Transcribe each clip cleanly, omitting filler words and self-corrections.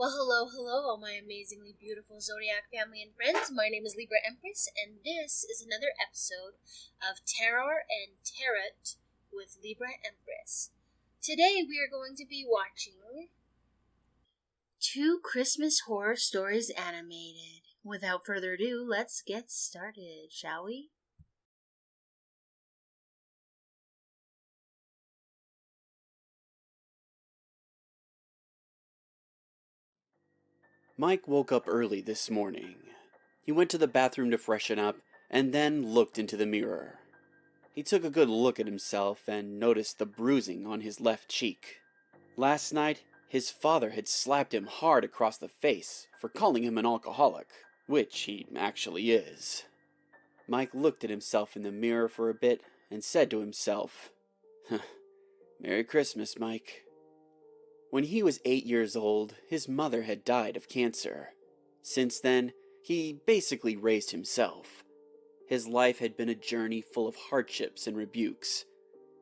Well, hello, all my amazingly beautiful zodiac family and friends. My name is Libra Empress, and this is another episode of Terror and Tarot with Libra Empress. Today we are going to be watching 2 Christmas horror stories animated. Without further ado, let's get started, shall we? Mike woke up early this morning. He went to the bathroom to freshen up and then looked into the mirror. He took a good look at himself and noticed the bruising on his left cheek. Last night, his father had slapped him hard across the face for calling him an alcoholic, which he actually is. Mike looked at himself in the mirror for a bit and said to himself, "Merry Christmas, Mike." When he was 8 years old, his mother had died of cancer. Since then, he basically raised himself. His life had been a journey full of hardships and rebukes.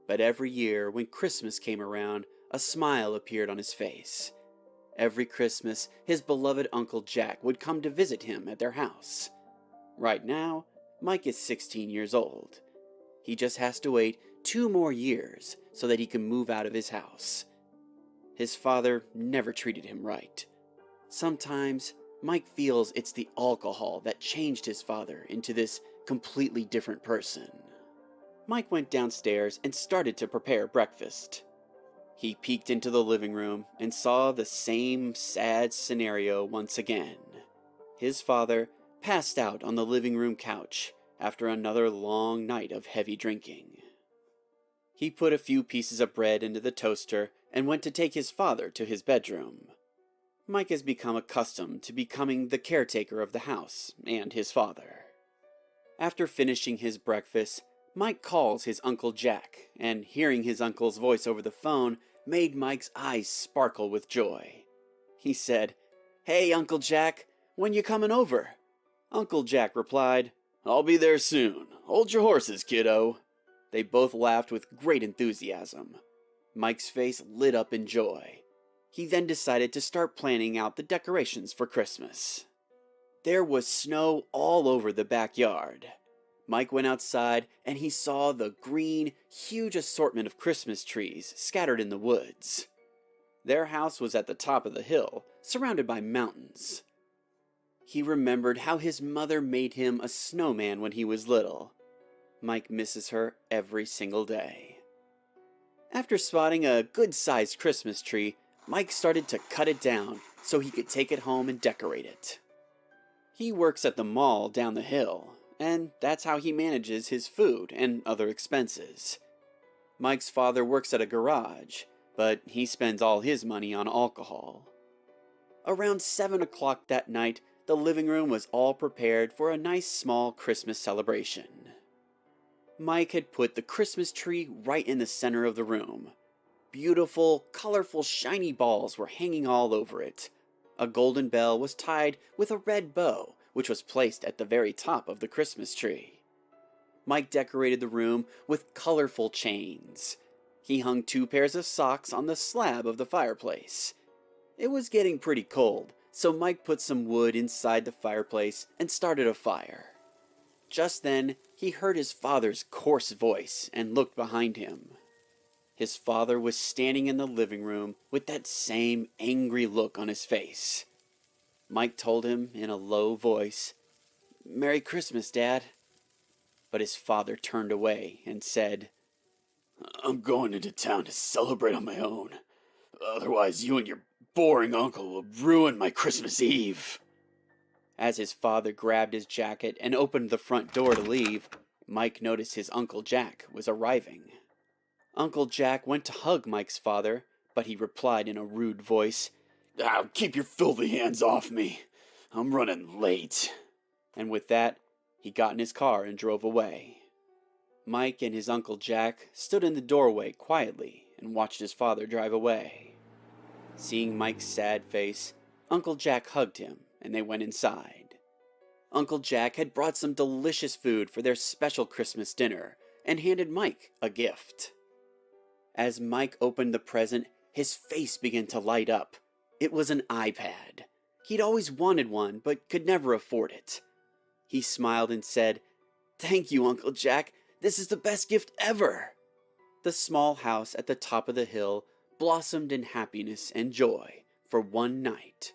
But every year, when Christmas came around, a smile appeared on his face. Every Christmas, his beloved Uncle Jack would come to visit him at their house. Right now, Mike is 16 years old. He just has to wait 2 more years so that he can move out of his house. His father never treated him right. Sometimes, Mike feels it's the alcohol that changed his father into this completely different person. Mike went downstairs and started to prepare breakfast. He peeked into the living room and saw the same sad scenario once again. His father passed out on the living room couch after another long night of heavy drinking. He put a few pieces of bread into the toaster and went to take his father to his bedroom. Mike has become accustomed to becoming the caretaker of the house and his father. After finishing his breakfast, Mike calls his Uncle Jack, and hearing his uncle's voice over the phone made Mike's eyes sparkle with joy. He said, "Hey, Uncle Jack, when you coming over?" Uncle Jack replied, "I'll be there soon. Hold your horses, kiddo." They both laughed with great enthusiasm. Mike's face lit up in joy. He then decided to start planning out the decorations for Christmas. There was snow all over the backyard. Mike went outside and he saw the green, huge assortment of Christmas trees scattered in the woods. Their house was at the top of the hill, surrounded by mountains. He remembered how his mother made him a snowman when he was little. Mike misses her every single day. After spotting a good-sized Christmas tree, Mike started to cut it down so he could take it home and decorate it. He works at the mall down the hill, and that's how he manages his food and other expenses. Mike's father works at a garage, but he spends all his money on alcohol. Around 7 o'clock that night, the living room was all prepared for a nice small Christmas celebration. Mike had put the Christmas tree right in the center of the room. Beautiful, colorful, shiny balls were hanging all over it. A golden bell was tied with a red bow, which was placed at the very top of the Christmas tree. Mike decorated the room with colorful chains. He hung 2 pairs of socks on the slab of the fireplace. It was getting pretty cold, so Mike put some wood inside the fireplace and started a fire. Just then, he heard his father's coarse voice and looked behind him. His father was standing in the living room with that same angry look on his face. Mike told him in a low voice, "Merry Christmas, Dad." But his father turned away and said, "I'm going into town to celebrate on my own. Otherwise, you and your boring uncle will ruin my Christmas Eve." As his father grabbed his jacket and opened the front door to leave, Mike noticed his Uncle Jack was arriving. Uncle Jack went to hug Mike's father, but he replied in a rude voice, "Keep your filthy hands off me. I'm running late." And with that, he got in his car and drove away. Mike and his Uncle Jack stood in the doorway quietly and watched his father drive away. Seeing Mike's sad face, Uncle Jack hugged him and they went inside. Uncle Jack had brought some delicious food for their special Christmas dinner and handed Mike a gift. As Mike opened the present, his face began to light up. It was an iPad. He'd always wanted one, but could never afford it. He smiled and said, "Thank you, Uncle Jack. This is the best gift ever." The small house at the top of the hill blossomed in happiness and joy for one night.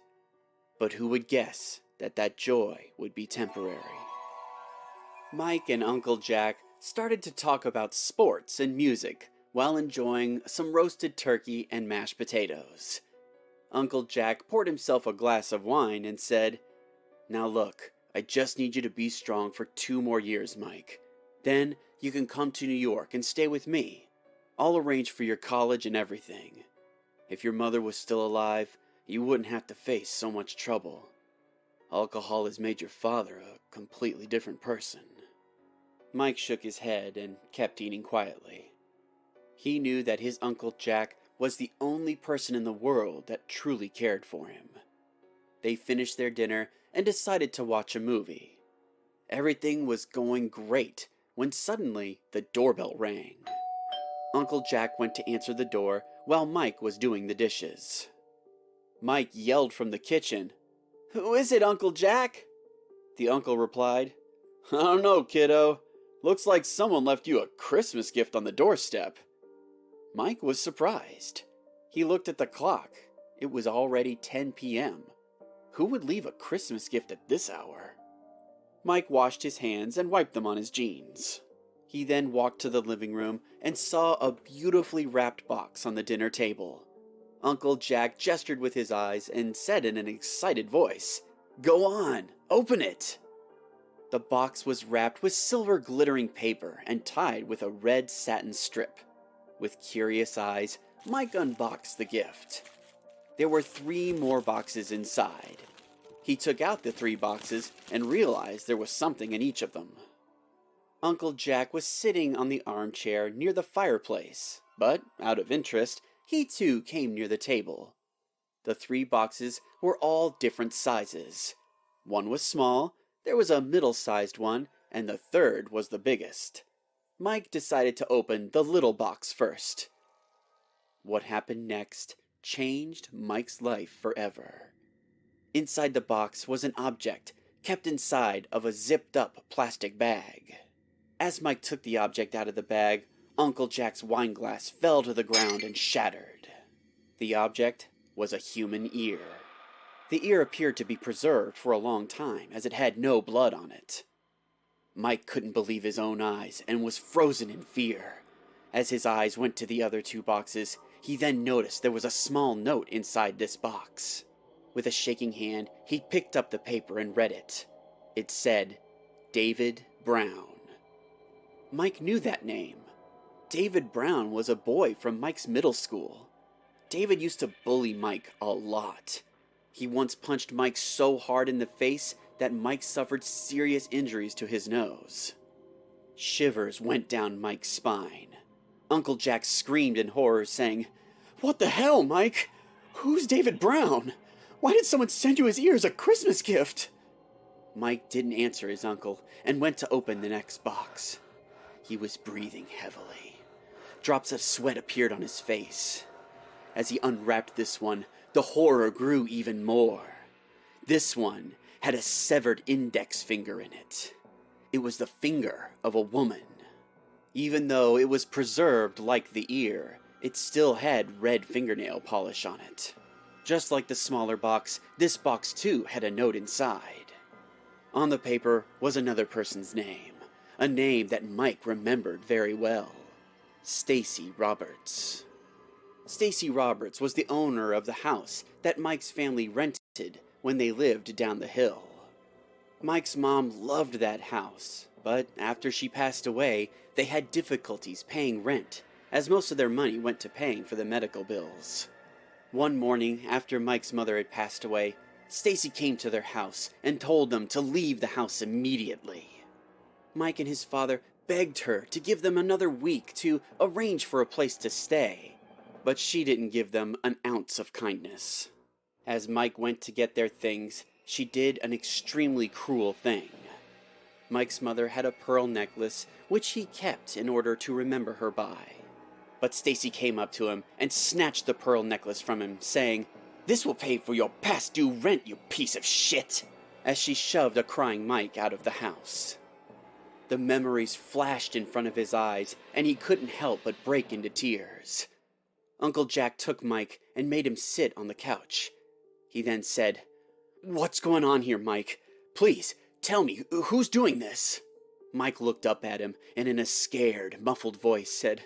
But who would guess that that joy would be temporary? Mike and Uncle Jack started to talk about sports and music while enjoying some roasted turkey and mashed potatoes. Uncle Jack poured himself a glass of wine and said, "Now look, I just need you to be strong for 2 more years, Mike. Then you can come to New York and stay with me. I'll arrange for your college and everything. If your mother was still alive, you wouldn't have to face so much trouble. Alcohol has made your father a completely different person." Mike shook his head and kept eating quietly. He knew that his Uncle Jack was the only person in the world that truly cared for him. They finished their dinner and decided to watch a movie. Everything was going great when suddenly the doorbell rang. Uncle Jack went to answer the door while Mike was doing the dishes. Mike yelled from the kitchen, "Who is it, Uncle Jack?" The uncle replied, "I don't know, kiddo. Looks like someone left you a Christmas gift on the doorstep." Mike was surprised. He looked at the clock. It was already 10 p.m. Who would leave a Christmas gift at this hour? Mike washed his hands and wiped them on his jeans. He then walked to the living room and saw a beautifully wrapped box on the dinner table. Uncle Jack gestured with his eyes and said in an excited voice, "Go on, open it." The box was wrapped with silver glittering paper and tied with a red satin strip. With curious eyes, Mike unboxed the gift. There were 3 more boxes inside. He took out the 3 boxes and realized there was something in each of them. Uncle Jack was sitting on the armchair near the fireplace, but, out of interest, he too came near the table. The 3 boxes were all different sizes. One was small, there was a middle-sized one, and the third was the biggest. Mike decided to open the little box first. What happened next changed Mike's life forever. Inside the box was an object kept inside of a zipped-up plastic bag. As Mike took the object out of the bag, Uncle Jack's wine glass fell to the ground and shattered. The object was a human ear. The ear appeared to be preserved for a long time, as it had no blood on it. Mike couldn't believe his own eyes and was frozen in fear. As his eyes went to the other 2 boxes, he then noticed there was a small note inside this box. With a shaking hand, he picked up the paper and read it. It said, "David Brown." Mike knew that name. David Brown was a boy from Mike's middle school. David used to bully Mike a lot. He once punched Mike so hard in the face that Mike suffered serious injuries to his nose. Shivers went down Mike's spine. Uncle Jack screamed in horror, saying, "What the hell, Mike? Who's David Brown? Why did someone send you his ear as a Christmas gift?" Mike didn't answer his uncle and went to open the next box. He was breathing heavily. Drops of sweat appeared on his face. As he unwrapped this one, the horror grew even more. This one had a severed index finger in it. It was the finger of a woman. Even though it was preserved like the ear, it still had red fingernail polish on it. Just like the smaller box, this box too had a note inside. On the paper was another person's name, a name that Mike remembered very well. Stacy Roberts. Stacy Roberts was the owner of the house that Mike's family rented when they lived down the hill. Mike's mom loved that house, but after she passed away, they had difficulties paying rent, as most of their money went to paying for the medical bills. One morning, after Mike's mother had passed away, Stacy came to their house and told them to leave the house immediately. Mike and his father begged her to give them another week to arrange for a place to stay, but she didn't give them an ounce of kindness. As Mike went to get their things, she did an extremely cruel thing. Mike's mother had a pearl necklace, which he kept in order to remember her by. But Stacy came up to him and snatched the pearl necklace from him, saying, This will pay for your past due rent, you piece of shit! As she shoved a crying Mike out of the house. The memories flashed in front of his eyes, and he couldn't help but break into tears. Uncle Jack took Mike and made him sit on the couch. He then said, "What's going on here, Mike? Please, tell me, who's doing this?" Mike looked up at him and in a scared, muffled voice said,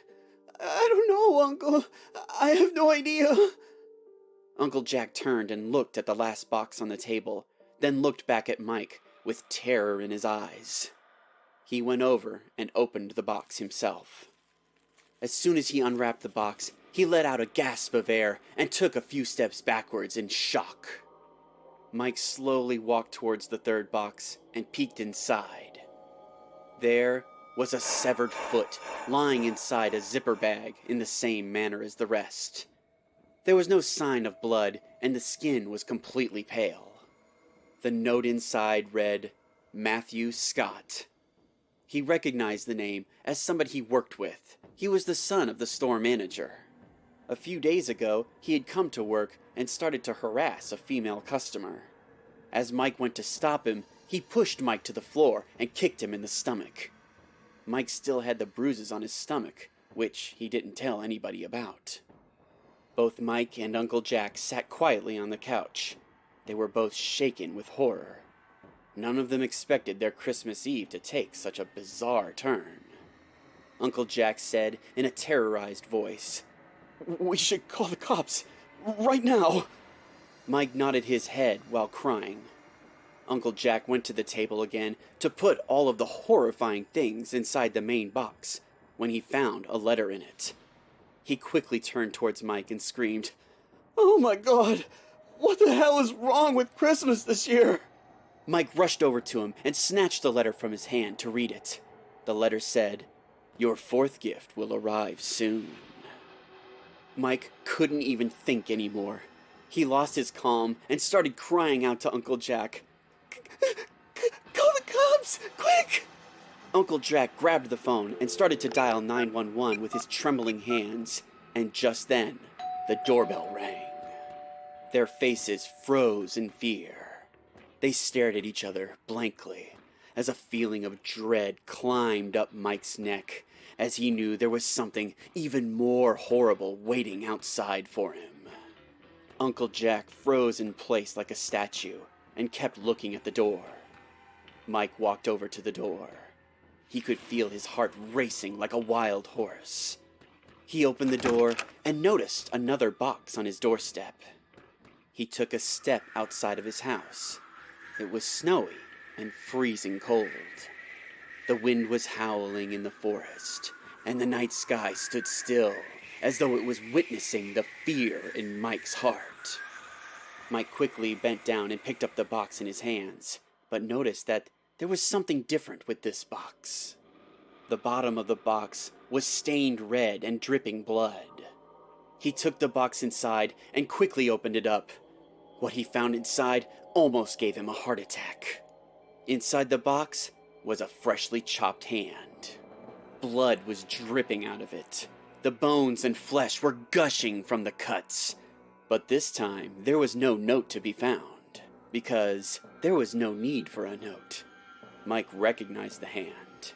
"I don't know, Uncle. I have no idea." Uncle Jack turned and looked at the last box on the table, then looked back at Mike with terror in his eyes. He went over and opened the box himself. As soon as he unwrapped the box, he let out a gasp of air and took a few steps backwards in shock. Mike slowly walked towards the third box and peeked inside. There was a severed foot lying inside a zipper bag in the same manner as the rest. There was no sign of blood, and the skin was completely pale. The note inside read, "Matthew Scott." He recognized the name as somebody he worked with. He was the son of the store manager. A few days ago, he had come to work and started to harass a female customer. As Mike went to stop him, he pushed Mike to the floor and kicked him in the stomach. Mike still had the bruises on his stomach, which he didn't tell anybody about. Both Mike and Uncle Jack sat quietly on the couch. They were both shaken with horror. None of them expected their Christmas Eve to take such a bizarre turn. Uncle Jack said in a terrorized voice, "We should call the cops, right now." Mike nodded his head while crying. Uncle Jack went to the table again to put all of the horrifying things inside the main box when he found a letter in it. He quickly turned towards Mike and screamed, "Oh my God! What the hell is wrong with Christmas this year?" Mike rushed over to him and snatched the letter from his hand to read it. The letter said, "Your fourth gift will arrive soon." Mike couldn't even think anymore. He lost his calm and started crying out to Uncle Jack, "Call the cops, quick!" Uncle Jack grabbed the phone and started to dial 911 with his trembling hands, and just then, the doorbell rang. Their faces froze in fear. They stared at each other blankly, as a feeling of dread climbed up Mike's neck, as he knew there was something even more horrible waiting outside for him. Uncle Jack froze in place like a statue and kept looking at the door. Mike walked over to the door. He could feel his heart racing like a wild horse. He opened the door and noticed another box on his doorstep. He took a step outside of his house. It was snowy and freezing cold. The wind was howling in the forest, and the night sky stood still, as though it was witnessing the fear in Mike's heart. Mike quickly bent down and picked up the box in his hands, but noticed that there was something different with this box. The bottom of the box was stained red and dripping blood. He took the box inside and quickly opened it up. What he found inside almost gave him a heart attack. Inside the box was a freshly chopped hand. Blood was dripping out of it. The bones and flesh were gushing from the cuts. But this time, there was no note to be found, because there was no need for a note. Mike recognized the hand.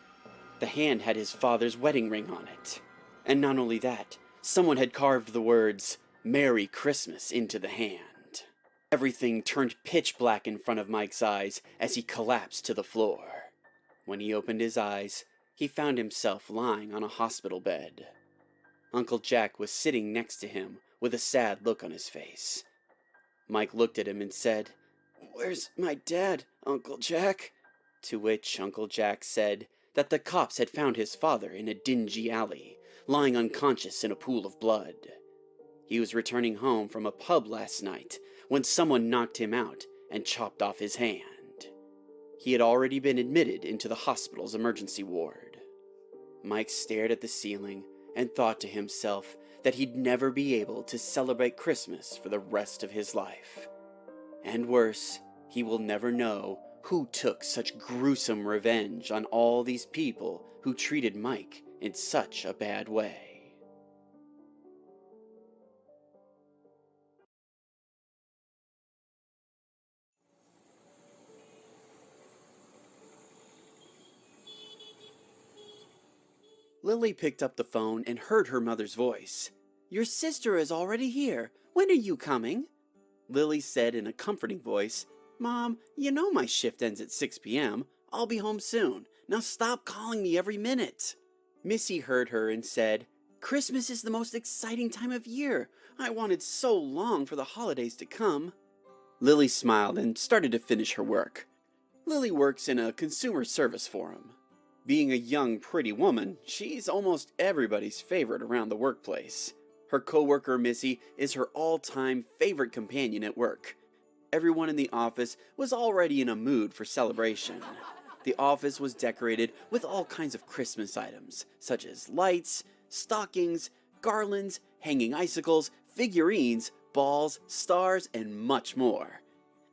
The hand had his father's wedding ring on it. And not only that, someone had carved the words, "Merry Christmas," into the hand. Everything turned pitch black in front of Mike's eyes as he collapsed to the floor. When he opened his eyes, he found himself lying on a hospital bed. Uncle Jack was sitting next to him with a sad look on his face. Mike looked at him and said, "Where's my dad, Uncle Jack?" To which Uncle Jack said that the cops had found his father in a dingy alley, lying unconscious in a pool of blood. He was returning home from a pub last night when someone knocked him out and chopped off his hand. He had already been admitted into the hospital's emergency ward. Mike stared at the ceiling and thought to himself that he'd never be able to celebrate Christmas for the rest of his life. And worse, he will never know who took such gruesome revenge on all these people who treated Mike in such a bad way. Lily picked up the phone and heard her mother's voice. "Your sister is already here. When are you coming?" Lily said in a comforting voice, "Mom, you know my shift ends at 6 p.m. I'll be home soon. Now stop calling me every minute." Missy heard her and said, "Christmas is the most exciting time of year. I wanted so long for the holidays to come." Lily smiled and started to finish her work. Lily works in a consumer service forum. Being a young, pretty woman, she's almost everybody's favorite around the workplace. Her coworker Missy is her all-time favorite companion at work. Everyone in the office was already in a mood for celebration. The office was decorated with all kinds of Christmas items, such as lights, stockings, garlands, hanging icicles, figurines, balls, stars, and much more.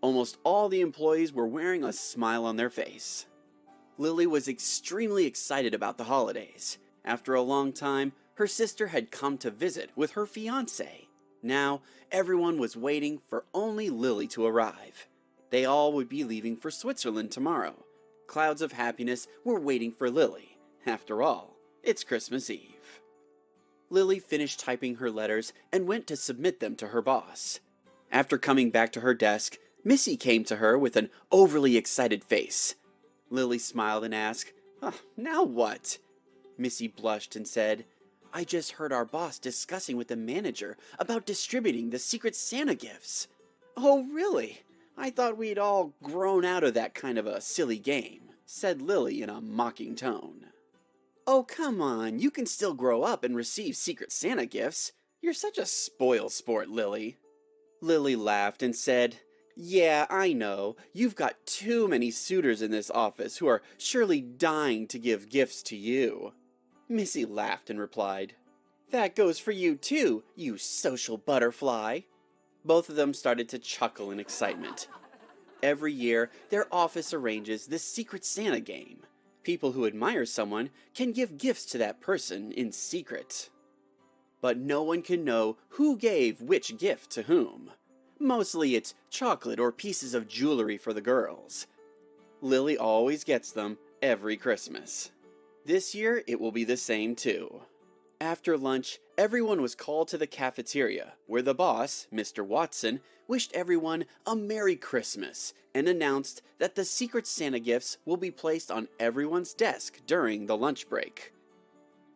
Almost all the employees were wearing a smile on their face. Lily was extremely excited about the holidays. After a long time, her sister had come to visit with her fiancé. Now, everyone was waiting for only Lily to arrive. They all would be leaving for Switzerland tomorrow. Clouds of happiness were waiting for Lily. After all, it's Christmas Eve. Lily finished typing her letters and went to submit them to her boss. After coming back to her desk, Missy came to her with an overly excited face. Lily smiled and asked, "Now what?" Missy blushed and said, "I just heard our boss discussing with the manager about distributing the Secret Santa gifts." "Oh, really? I thought we'd all grown out of that kind of a silly game," said Lily in a mocking tone. "Oh, come on, you can still grow up and receive Secret Santa gifts. You're such a spoil sport, Lily." Lily laughed and said, "Yeah, I know. You've got too many suitors in this office who are surely dying to give gifts to you." Missy laughed and replied, "That goes for you too, you social butterfly." Both of them started to chuckle in excitement. Every year, their office arranges this Secret Santa game. People who admire someone can give gifts to that person in secret. But no one can know who gave which gift to whom. Mostly it's chocolate or pieces of jewelry for the girls. Lily always gets them every Christmas. This year, it will be the same too. After lunch, everyone was called to the cafeteria, where the boss, Mr. Watson, wished everyone a Merry Christmas and announced that the Secret Santa gifts will be placed on everyone's desk during the lunch break.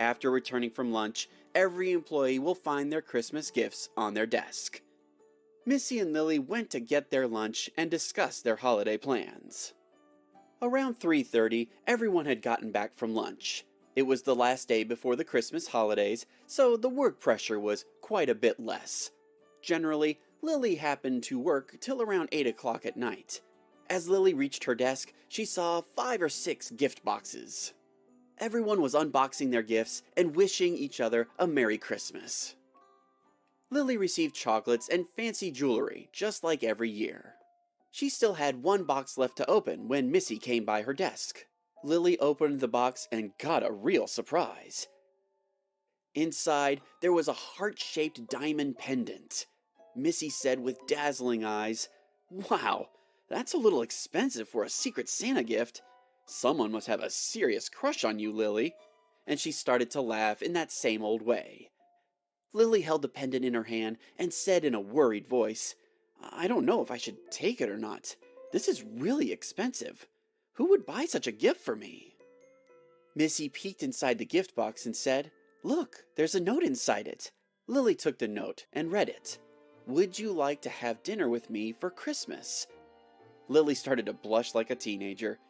After returning from lunch, every employee will find their Christmas gifts on their desk. Missy and Lily went to get their lunch and discuss their holiday plans. Around 3:30, everyone had gotten back from lunch. It was the last day before the Christmas holidays, so the work pressure was quite a bit less. Generally, Lily happened to work till around 8 o'clock at night. As Lily reached her desk, she saw 5 or 6 gift boxes. Everyone was unboxing their gifts and wishing each other a Merry Christmas. Lily received chocolates and fancy jewelry, just like every year. She still had one box left to open when Missy came by her desk. Lily opened the box and got a real surprise. Inside, there was a heart-shaped diamond pendant. Missy said with dazzling eyes, "Wow, that's a little expensive for a Secret Santa gift. Someone must have a serious crush on you, Lily." And she started to laugh in that same old way. Lily held the pendant in her hand and said in a worried voice, "I don't know if I should take it or not. This is really expensive. Who would buy such a gift for me?" Missy peeked inside the gift box and said, "Look, there's a note inside it." Lily took the note and read it. "Would you like to have dinner with me for Christmas?" Lily started to blush like a teenager.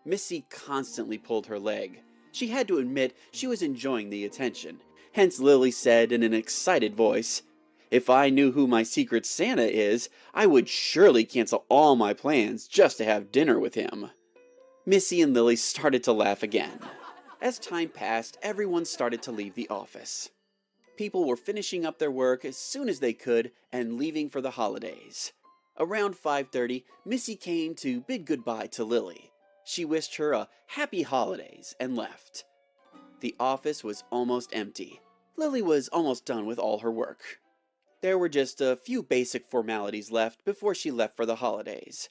Missy constantly pulled her leg. She had to admit she was enjoying the attention. Hence Lily said in an excited voice, "If I knew who my Secret Santa is, I would surely cancel all my plans just to have dinner with him." Missy and Lily started to laugh again. As time passed, everyone started to leave the office. People were finishing up their work as soon as they could and leaving for the holidays. Around 5:30, Missy came to bid goodbye to Lily. She wished her a happy holidays and left. The office was almost empty. Lily was almost done with all her work. There were just a few basic formalities left before she left for the holidays.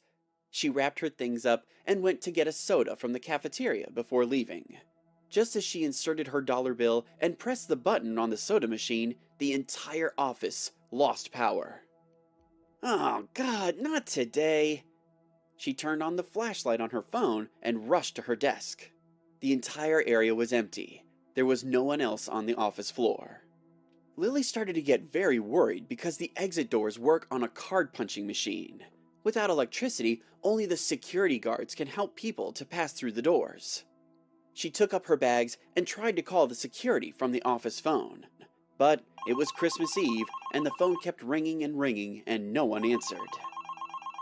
She wrapped her things up and went to get a soda from the cafeteria before leaving. Just as she inserted her dollar bill and pressed the button on the soda machine, the entire office lost power. "Oh, God, not today." She turned on the flashlight on her phone and rushed to her desk. The entire area was empty. There was no one else on the office floor. Lily started to get very worried because the exit doors work on a card punching machine. Without electricity, only the security guards can help people to pass through the doors. She took up her bags and tried to call the security from the office phone. But it was Christmas Eve, and the phone kept ringing and no one answered.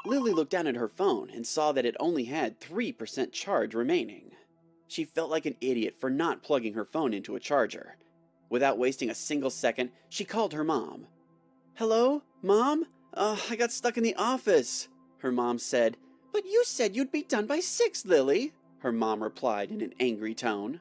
Lily looked down at her phone and saw that it only had 3% charge remaining. She felt like an idiot for not plugging her phone into a charger. Without wasting a single second, she called her mom. "Hello, Mom? I got stuck in the office," her mom said. "But you said you'd be done by 6, Lily," her mom replied in an angry tone.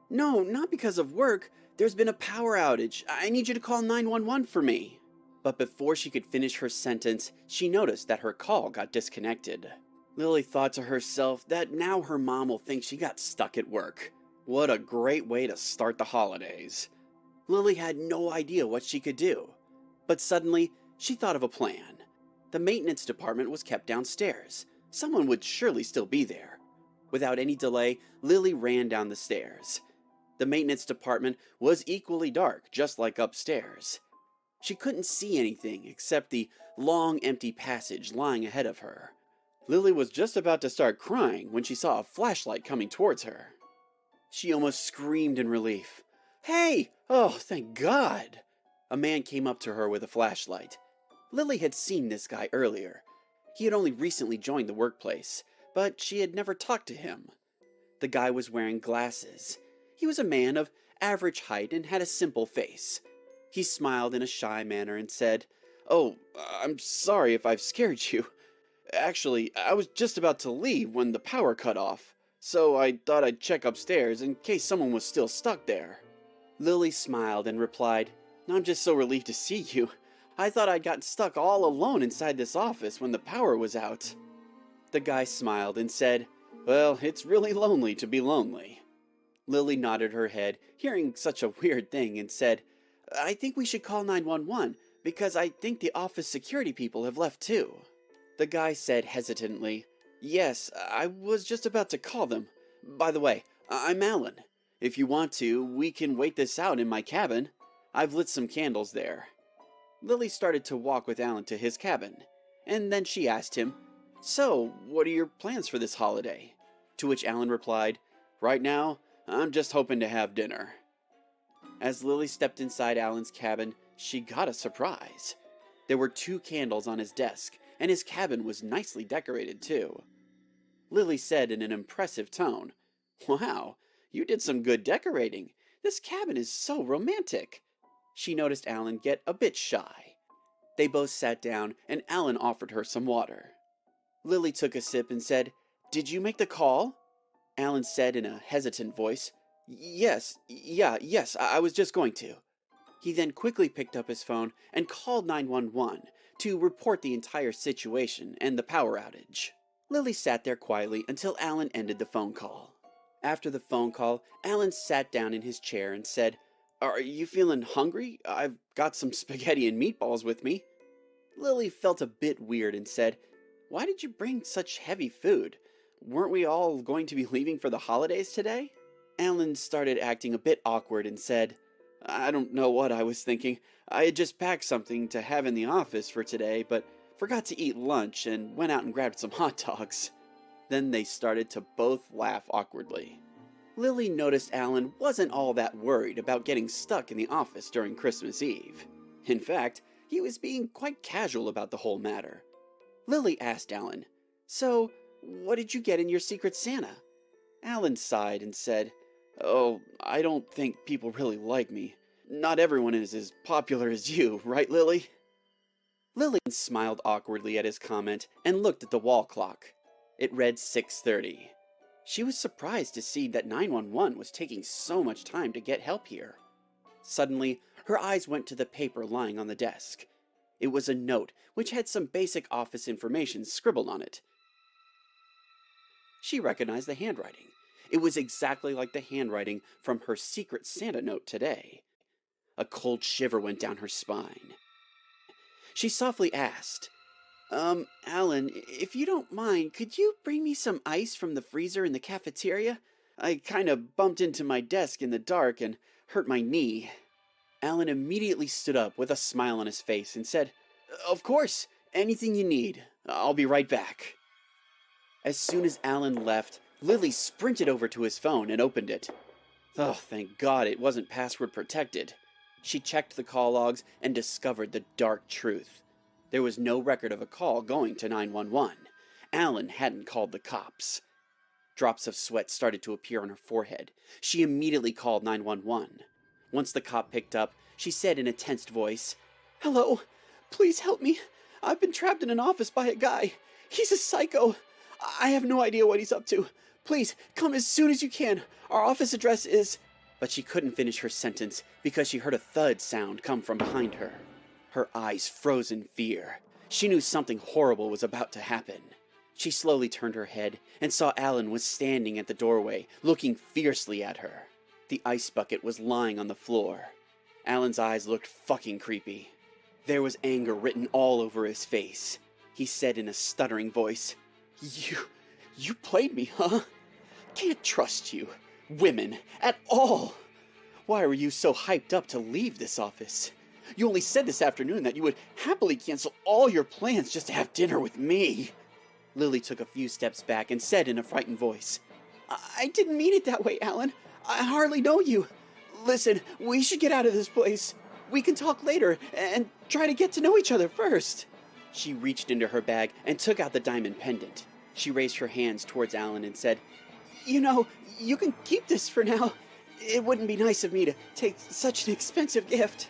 "No, not because of work. There's been a power outage. I need you to call 911 for me." But before she could finish her sentence, she noticed that her call got disconnected. Lily thought to herself that now her mom will think she got stuck at work. What a great way to start the holidays. Lily had no idea what she could do. But suddenly, she thought of a plan. The maintenance department was kept downstairs. Someone would surely still be there. Without any delay, Lily ran down the stairs. The maintenance department was equally dark, just like upstairs. She couldn't see anything except the long, empty passage lying ahead of her. Lily was just about to start crying when she saw a flashlight coming towards her. She almost screamed in relief. "Hey! Oh, thank God!" A man came up to her with a flashlight. Lily had seen this guy earlier. He had only recently joined the workplace, but she had never talked to him. The guy was wearing glasses. He was a man of average height and had a simple face. He smiled in a shy manner and said, "Oh, I'm sorry if I've scared you. Actually, I was just about to leave when the power cut off, so I thought I'd check upstairs in case someone was still stuck there." Lily smiled and replied, "I'm just so relieved to see you. I thought I'd gotten stuck all alone inside this office when the power was out." The guy smiled and said, "Well, it's really lonely to be lonely." Lily nodded her head, hearing such a weird thing, and said, "I think we should call 911, because I think the office security people have left too." The guy said hesitantly, "Yes, I was just about to call them. By the way, I'm Alan. If you want to, we can wait this out in my cabin. I've lit some candles there." Lily started to walk with Alan to his cabin, and then she asked him, "So, what are your plans for this holiday?" To which Alan replied, "Right now, I'm just hoping to have dinner." As Lily stepped inside Alan's cabin, she got a surprise. There were 2 candles on his desk, and his cabin was nicely decorated too. Lily said in an impressive tone, "Wow, you did some good decorating. This cabin is so romantic." She noticed Alan get a bit shy. They both sat down, and Alan offered her some water. Lily took a sip and said, "Did you make the call?" Alan said in a hesitant voice, Yes, I was just going to." He then quickly picked up his phone and called 911 to report the entire situation and the power outage. Lily sat there quietly until Alan ended the phone call. After the phone call, Alan sat down in his chair and said, "Are you feeling hungry? I've got some spaghetti and meatballs with me." Lily felt a bit weird and said, "Why did you bring such heavy food? Weren't we all going to be leaving for the holidays today?" Alan started acting a bit awkward and said, "I don't know what I was thinking. I had just packed something to have in the office for today, but forgot to eat lunch and went out and grabbed some hot dogs." Then they started to both laugh awkwardly. Lily noticed Alan wasn't all that worried about getting stuck in the office during Christmas Eve. In fact, he was being quite casual about the whole matter. Lily asked Alan, "So, what did you get in your Secret Santa?" Alan sighed and said, "Oh, I don't think people really like me. Not everyone is as popular as you, right, Lily?" Lily smiled awkwardly at his comment and looked at the wall clock. It read 6:30. She was surprised to see that 911 was taking so much time to get help here. Suddenly, her eyes went to the paper lying on the desk. It was a note which had some basic office information scribbled on it. She recognized the handwriting. It was exactly like the handwriting from her secret Santa note today. A cold shiver went down her spine. She softly asked, Alan, if you don't mind, could you bring me some ice from the freezer in the cafeteria? I kind of bumped into my desk in the dark and hurt my knee. Alan immediately stood up with a smile on his face and said, Of course, anything you need. I'll be right back. As soon as Alan left, Lily sprinted over to his phone and opened it. Oh, thank God it wasn't password protected. She checked the call logs and discovered the dark truth. There was no record of a call going to 911. Alan hadn't called the cops. Drops of sweat started to appear on her forehead. She immediately called 911. Once the cop picked up, she said in a tensed voice, Hello, please help me. I've been trapped in an office by a guy. He's a psycho. I have no idea what he's up to. Please, come as soon as you can. Our office address is... But she couldn't finish her sentence because she heard a thud sound come from behind her. Her eyes froze in fear. She knew something horrible was about to happen. She slowly turned her head and saw Alan was standing at the doorway, looking fiercely at her. The ice bucket was lying on the floor. Alan's eyes looked fucking creepy. There was anger written all over his face. He said in a stuttering voice, You played me, huh? Can't trust you, women, at all. Why were you so hyped up to leave this office? You only said this afternoon that you would happily cancel all your plans just to have dinner with me. Lily took a few steps back and said in a frightened voice, I didn't mean it that way, Alan. I hardly know you. Listen, we should get out of this place. We can talk later and try to get to know each other first. She reached into her bag and took out the diamond pendant. She raised her hands towards Alan and said, You can keep this for now. It wouldn't be nice of me to take such an expensive gift.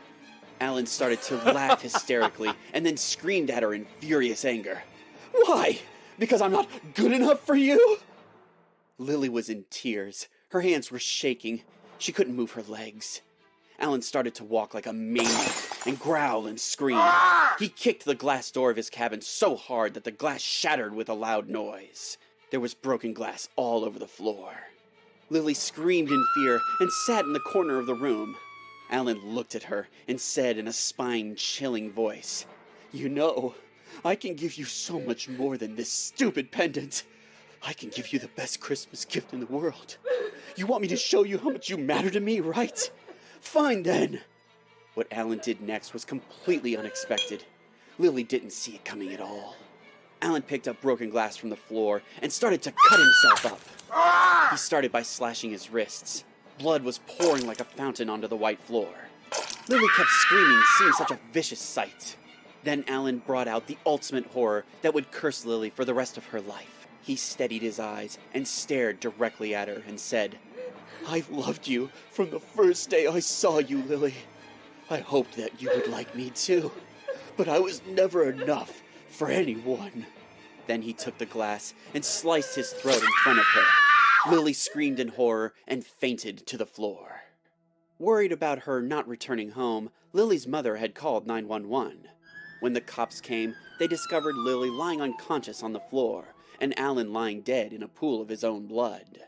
Alan started to laugh hysterically and then screamed at her in furious anger. Why? Because I'm not good enough for you? Lily was in tears. Her hands were shaking. She couldn't move her legs. Alan started to walk like a maniac and growl and scream. He kicked the glass door of his cabin so hard that the glass shattered with a loud noise. There was broken glass all over the floor. Lily screamed in fear and sat in the corner of the room. Alan looked at her and said in a spine-chilling voice, I can give you so much more than this stupid pendant. I can give you the best Christmas gift in the world. You want me to show you how much you matter to me, right? Fine, then. What Alan did next was completely unexpected. Lily didn't see it coming at all. Alan picked up broken glass from the floor and started to cut himself up. He started by slashing his wrists. Blood was pouring like a fountain onto the white floor. Lily kept screaming, seeing such a vicious sight. Then Alan brought out the ultimate horror that would curse Lily for the rest of her life. He steadied his eyes and stared directly at her and said, I loved you from the first day I saw you, Lily. I hoped that you would like me too, but I was never enough for anyone. Then he took the glass and sliced his throat in front of her. Lily screamed in horror and fainted to the floor. Worried about her not returning home, Lily's mother had called 911. When the cops came, they discovered Lily lying unconscious on the floor, and Alan lying dead in a pool of his own blood.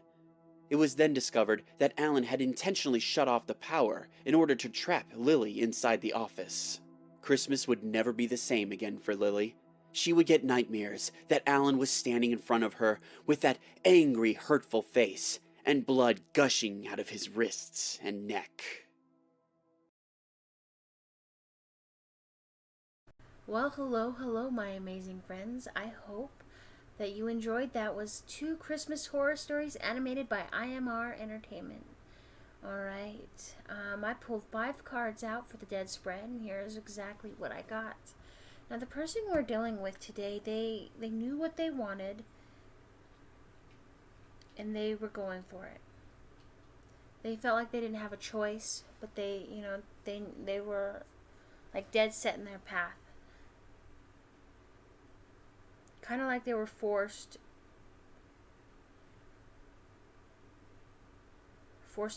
It was then discovered that Alan had intentionally shut off the power in order to trap Lily inside the office. Christmas would never be the same again for Lily. She would get nightmares that Alan was standing in front of her with that angry, hurtful face and blood gushing out of his wrists and neck. Well, hello, my amazing friends. I hope that you enjoyed. That was 2 Christmas horror stories animated by IMR Entertainment. Alright, I pulled 5 cards out for the dead spread, and here's exactly what I got. Now, the person we're dealing with today, they knew what they wanted, and they were going for it. They felt like they didn't have a choice, but they were like dead set in their path. Kind of like they were forced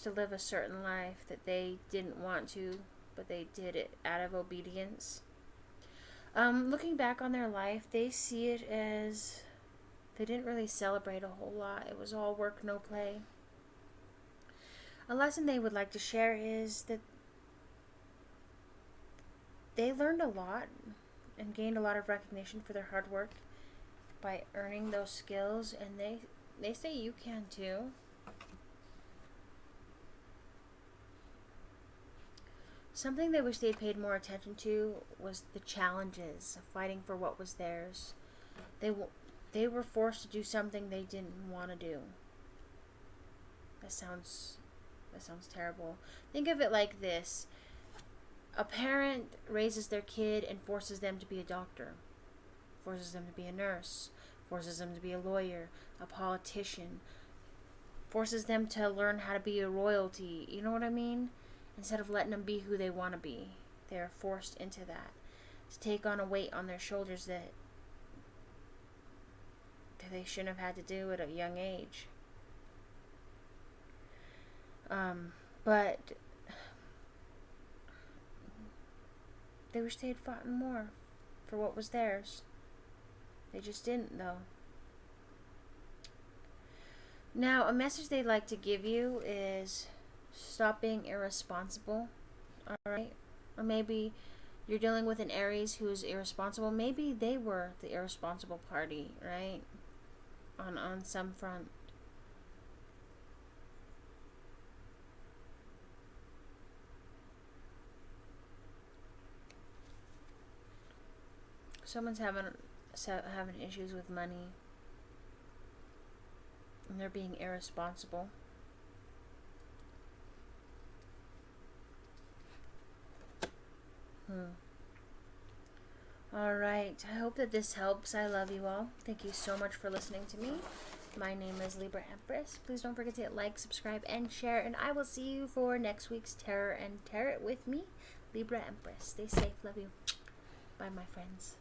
to live a certain life that they didn't want to, but they did it out of obedience. Looking back on their life, they see it as they didn't really celebrate a whole lot. It was all work, no play. A lesson they would like to share is that they learned a lot and gained a lot of recognition for their hard work by earning those skills, and they say you can too. Something they wish they'd paid more attention to was the challenges of fighting for what was theirs. They were forced to do something they didn't want to do. That sounds terrible. Think of it like this. A parent raises their kid and forces them to be a doctor, forces them to be a nurse, forces them to be a lawyer, a politician, forces them to learn how to be a royalty. You know what I mean? Instead of letting them be who they want to be, they're forced into that, to take on a weight on their shoulders that they shouldn't have had to do at a young age. But they wish they had fought more for what was theirs. They just didn't, though. Now, a message they'd like to give you is stop being irresponsible, alright? Or maybe you're dealing with an Aries who's irresponsible. Maybe they were the irresponsible party, right? On some front. Someone's having issues with money, and they're being irresponsible. Alright, I hope that this helps. I love you all. Thank you so much for listening to me. My name is Libra Empress. Please don't forget to hit like, subscribe, and share, and I will see you for next week's Tarot and Tarot with me, Libra Empress. Stay safe. Love you. Bye, my friends.